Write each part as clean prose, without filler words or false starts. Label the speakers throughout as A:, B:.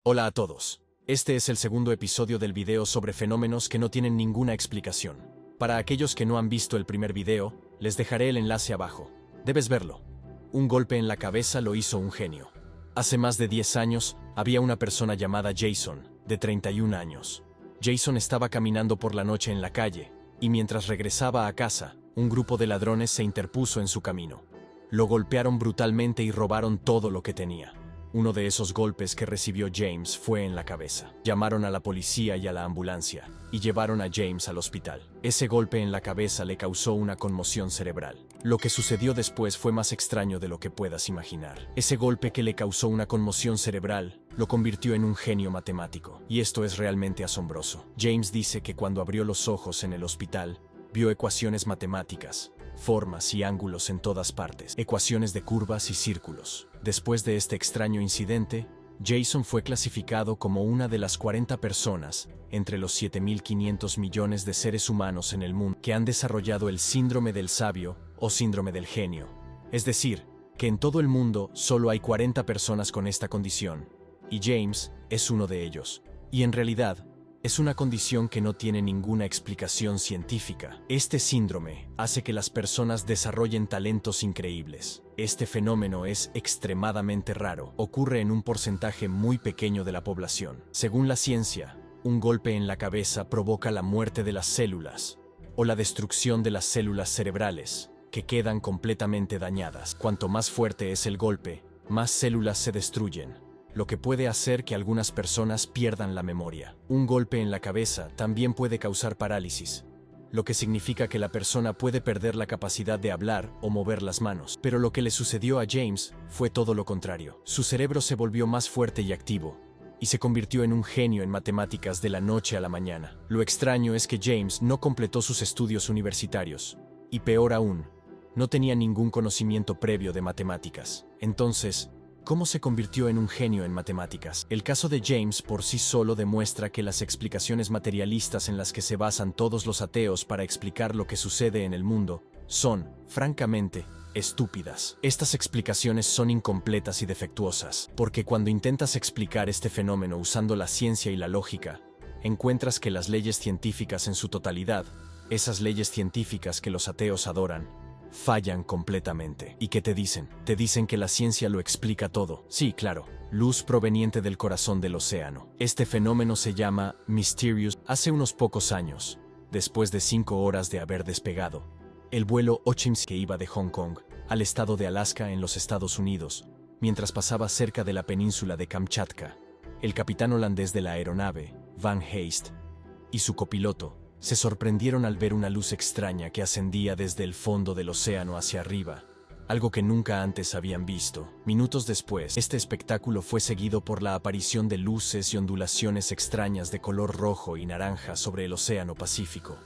A: Hola a todos. Este es el segundo episodio del video sobre fenómenos que no tienen ninguna explicación. Para aquellos que no han visto el primer video, les dejaré el enlace abajo. Debes verlo. Un golpe en la cabeza lo hizo un genio. Hace más de 10 años, había una persona llamada Jason, de 31 años. Jason estaba caminando por la noche en la calle, y mientras regresaba a casa, un grupo de ladrones se interpuso en su camino. Lo golpearon brutalmente y robaron todo lo que tenía. Uno de esos golpes que recibió James fue en la cabeza. Llamaron a la policía y a la ambulancia, y llevaron a James al hospital. Ese golpe en la cabeza le causó una conmoción cerebral. Lo que sucedió después fue más extraño de lo que puedas imaginar. Ese golpe que le causó una conmoción cerebral lo convirtió en un genio matemático, y esto es realmente asombroso. James dice que cuando abrió los ojos en el hospital, vio ecuaciones matemáticas, formas y ángulos en todas partes, ecuaciones de curvas y círculos. Después de este extraño incidente, Jason fue clasificado como una de las 40 personas, entre los 7.500 millones de seres humanos en el mundo, que han desarrollado el síndrome del sabio o síndrome del genio. Es decir, que en todo el mundo solo hay 40 personas con esta condición, y James es uno de ellos. Y en realidad, es una condición que no tiene ninguna explicación científica. Este síndrome hace que las personas desarrollen talentos increíbles. Este fenómeno es extremadamente raro. Ocurre en un porcentaje muy pequeño de la población. Según la ciencia, un golpe en la cabeza provoca la muerte de las células o la destrucción de las células cerebrales, que quedan completamente dañadas. Cuanto más fuerte es el golpe, más células se destruyen, lo que puede hacer que algunas personas pierdan la memoria. Un golpe en la cabeza también puede causar parálisis, lo que significa que la persona puede perder la capacidad de hablar o mover las manos. Pero lo que le sucedió a James fue todo lo contrario. Su cerebro se volvió más fuerte y activo, y se convirtió en un genio en matemáticas de la noche a la mañana. Lo extraño es que James no completó sus estudios universitarios, y peor aún, no tenía ningún conocimiento previo de matemáticas. Entonces, ¿cómo se convirtió en un genio en matemáticas? El caso de James por sí solo demuestra que las explicaciones materialistas en las que se basan todos los ateos para explicar lo que sucede en el mundo son, francamente, estúpidas. Estas explicaciones son incompletas y defectuosas, porque cuando intentas explicar este fenómeno usando la ciencia y la lógica, encuentras que las leyes científicas en su totalidad, esas leyes científicas que los ateos adoran, fallan completamente. ¿Y qué te dicen? Te dicen que la ciencia lo explica todo. Sí, claro. Luz proveniente del corazón del océano. Este fenómeno se llama Mysterious. Hace unos pocos años, después de 5 horas de haber despegado, el vuelo Ho-Chi-Minh que iba de Hong Kong al estado de Alaska en los Estados Unidos, mientras pasaba cerca de la península de Kamchatka, el capitán holandés de la aeronave, Van Heist, y su copiloto, se sorprendieron al ver una luz extraña que ascendía desde el fondo del océano hacia arriba, algo que nunca antes habían visto. Minutos después, este espectáculo fue seguido por la aparición de luces y ondulaciones extrañas de color rojo y naranja sobre el océano Pacífico.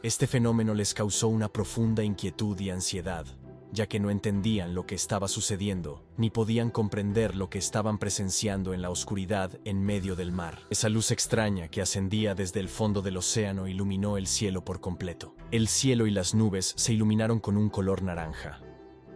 A: Este fenómeno les causó una profunda inquietud y ansiedad, ya que no entendían lo que estaba sucediendo, ni podían comprender lo que estaban presenciando en la oscuridad en medio del mar. Esa luz extraña que ascendía desde el fondo del océano iluminó el cielo por completo. El cielo y las nubes se iluminaron con un color naranja.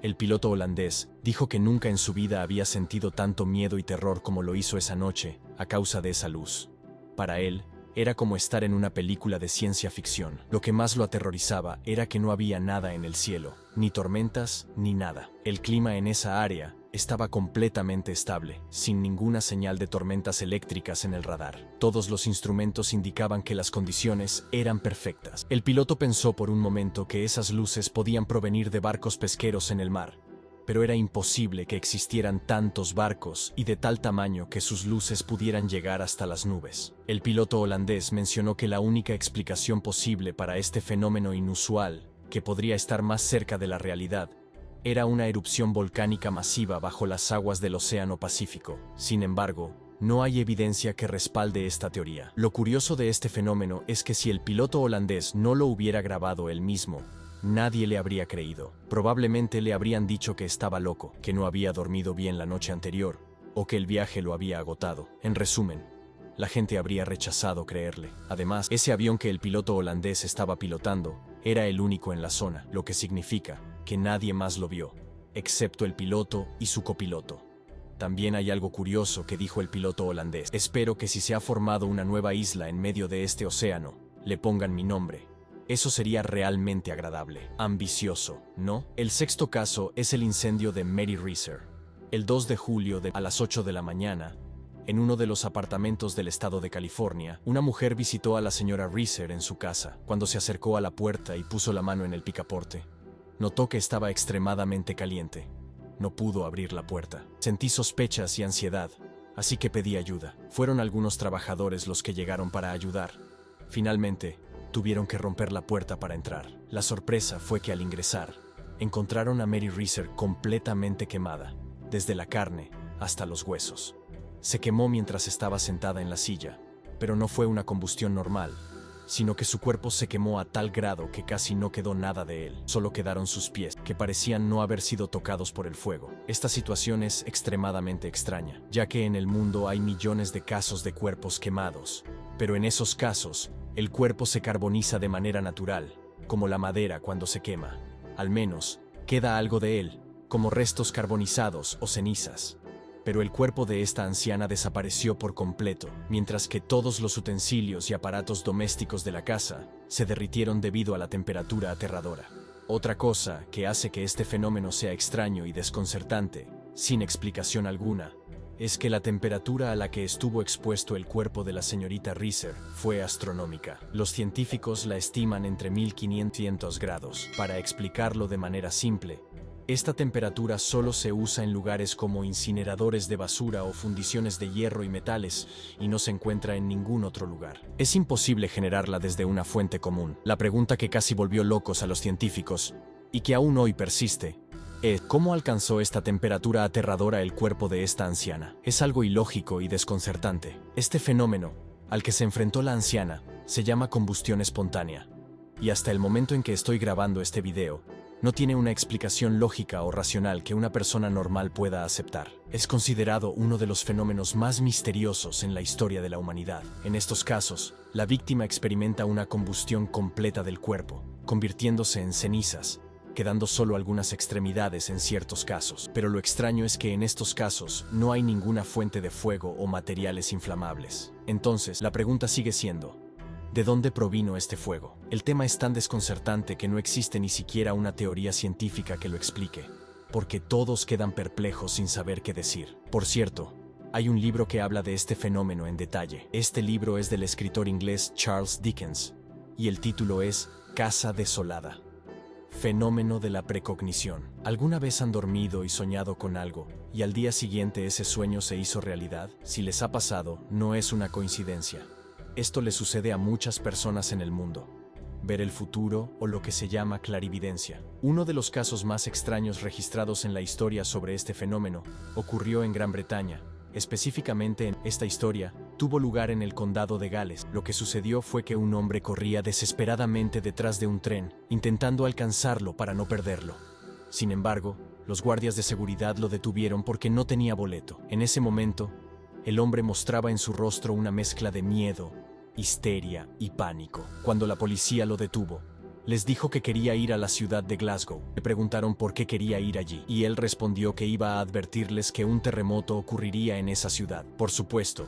A: El piloto holandés dijo que nunca en su vida había sentido tanto miedo y terror como lo hizo esa noche a causa de esa luz. Para él, era como estar en una película de ciencia ficción. Lo que más lo aterrorizaba era que no había nada en el cielo, ni tormentas, ni nada. El clima en esa área estaba completamente estable, sin ninguna señal de tormentas eléctricas en el radar. Todos los instrumentos indicaban que las condiciones eran perfectas. El piloto pensó por un momento que esas luces podían provenir de barcos pesqueros en el mar, pero era imposible que existieran tantos barcos y de tal tamaño que sus luces pudieran llegar hasta las nubes. El piloto holandés mencionó que la única explicación posible para este fenómeno inusual, que podría estar más cerca de la realidad, era una erupción volcánica masiva bajo las aguas del Océano Pacífico. Sin embargo, no hay evidencia que respalde esta teoría. Lo curioso de este fenómeno es que si el piloto holandés no lo hubiera grabado él mismo, nadie le habría creído. Probablemente le habrían dicho que estaba loco, que no había dormido bien la noche anterior, o que el viaje lo había agotado. En resumen, la gente habría rechazado creerle. Además, ese avión que el piloto holandés estaba pilotando era el único en la zona, lo que significa que nadie más lo vio, excepto el piloto y su copiloto. También hay algo curioso que dijo el piloto holandés. Espero que si se ha formado una nueva isla en medio de este océano, le pongan mi nombre. Eso sería realmente agradable. Ambicioso, ¿no? El sexto caso es el incendio de Mary Reeser. El 2 de julio a las 8 de la mañana, en uno de los apartamentos del estado de California, una mujer visitó a la señora Reeser en su casa. Cuando se acercó a la puerta y puso la mano en el picaporte, notó que estaba extremadamente caliente. No pudo abrir la puerta. Sentí sospechas y ansiedad, así que pedí ayuda. Fueron algunos trabajadores los que llegaron para ayudar. Finalmente, tuvieron que romper la puerta para entrar. La sorpresa fue que al ingresar, encontraron a Mary Reeser completamente quemada, desde la carne hasta los huesos. Se quemó mientras estaba sentada en la silla, pero no fue una combustión normal, sino que su cuerpo se quemó a tal grado que casi no quedó nada de él. Solo quedaron sus pies, que parecían no haber sido tocados por el fuego. Esta situación es extremadamente extraña, ya que en el mundo hay millones de casos de cuerpos quemados, pero en esos casos, el cuerpo se carboniza de manera natural, como la madera cuando se quema. Al menos, queda algo de él, como restos carbonizados o cenizas. Pero el cuerpo de esta anciana desapareció por completo, mientras que todos los utensilios y aparatos domésticos de la casa se derritieron debido a la temperatura aterradora. Otra cosa que hace que este fenómeno sea extraño y desconcertante, sin explicación alguna, es que la temperatura a la que estuvo expuesto el cuerpo de la señorita Reeser fue astronómica. Los científicos la estiman entre 1500 grados. Para explicarlo de manera simple, esta temperatura solo se usa en lugares como incineradores de basura o fundiciones de hierro y metales, y no se encuentra en ningún otro lugar. Es imposible generarla desde una fuente común. La pregunta que casi volvió locos a los científicos, y que aún hoy persiste, es ¿cómo alcanzó esta temperatura aterradora el cuerpo de esta anciana? Es algo ilógico y desconcertante. Este fenómeno, al que se enfrentó la anciana, se llama combustión espontánea. Y hasta el momento en que estoy grabando este video, no tiene una explicación lógica o racional que una persona normal pueda aceptar. Es considerado uno de los fenómenos más misteriosos en la historia de la humanidad. En estos casos, la víctima experimenta una combustión completa del cuerpo, convirtiéndose en cenizas, quedando solo algunas extremidades en ciertos casos. Pero lo extraño es que en estos casos no hay ninguna fuente de fuego o materiales inflamables. Entonces, la pregunta sigue siendo, ¿de dónde provino este fuego? El tema es tan desconcertante que no existe ni siquiera una teoría científica que lo explique, porque todos quedan perplejos sin saber qué decir. Por cierto, hay un libro que habla de este fenómeno en detalle. Este libro es del escritor inglés Charles Dickens, y el título es Casa desolada. Fenómeno de la precognición. ¿Alguna vez han dormido y soñado con algo, y al día siguiente ese sueño se hizo realidad? Si les ha pasado, no es una coincidencia. Esto le sucede a muchas personas en el mundo. Ver el futuro o lo que se llama clarividencia. Uno de los casos más extraños registrados en la historia sobre este fenómeno ocurrió en Gran Bretaña. Específicamente en esta historia, tuvo lugar en el condado de Gales. Lo que sucedió fue que un hombre corría desesperadamente detrás de un tren, intentando alcanzarlo para no perderlo. Sin embargo, los guardias de seguridad lo detuvieron porque no tenía boleto. En ese momento, el hombre mostraba en su rostro una mezcla de miedo, histeria y pánico. Cuando la policía lo detuvo, les dijo que quería ir a la ciudad de Glasgow. Le preguntaron por qué quería ir allí, y él respondió que iba a advertirles que un terremoto ocurriría en esa ciudad. Por supuesto,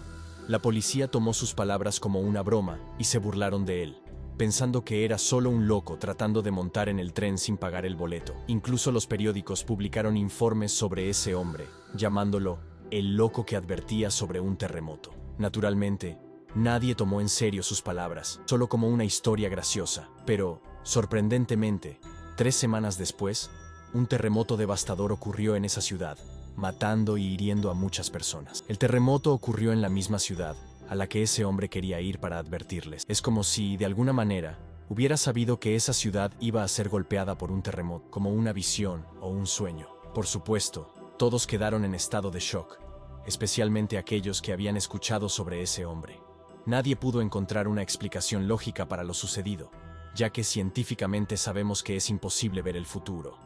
A: la policía tomó sus palabras como una broma y se burlaron de él, pensando que era solo un loco tratando de montar en el tren sin pagar el boleto. Incluso los periódicos publicaron informes sobre ese hombre, llamándolo el loco que advertía sobre un terremoto. Naturalmente, nadie tomó en serio sus palabras, solo como una historia graciosa. Pero, sorprendentemente, 3 semanas después, un terremoto devastador ocurrió en esa ciudad, matando y hiriendo a muchas personas. El terremoto ocurrió en la misma ciudad a la que ese hombre quería ir para advertirles. Es como si, de alguna manera, hubiera sabido que esa ciudad iba a ser golpeada por un terremoto, como una visión o un sueño. Por supuesto, todos quedaron en estado de shock, especialmente aquellos que habían escuchado sobre ese hombre. Nadie pudo encontrar una explicación lógica para lo sucedido, ya que científicamente sabemos que es imposible ver el futuro.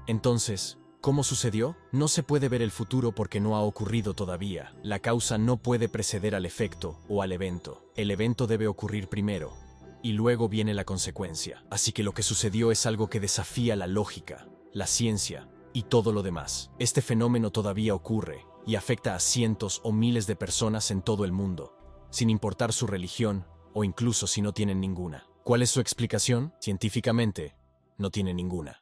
A: Entonces, ¿cómo sucedió? No se puede ver el futuro porque no ha ocurrido todavía. La causa no puede preceder al efecto o al evento. El evento debe ocurrir primero, y luego viene la consecuencia. Así que lo que sucedió es algo que desafía la lógica, la ciencia y todo lo demás. Este fenómeno todavía ocurre, y afecta a cientos o miles de personas en todo el mundo, sin importar su religión o incluso si no tienen ninguna. ¿Cuál es su explicación? Científicamente, no tiene ninguna.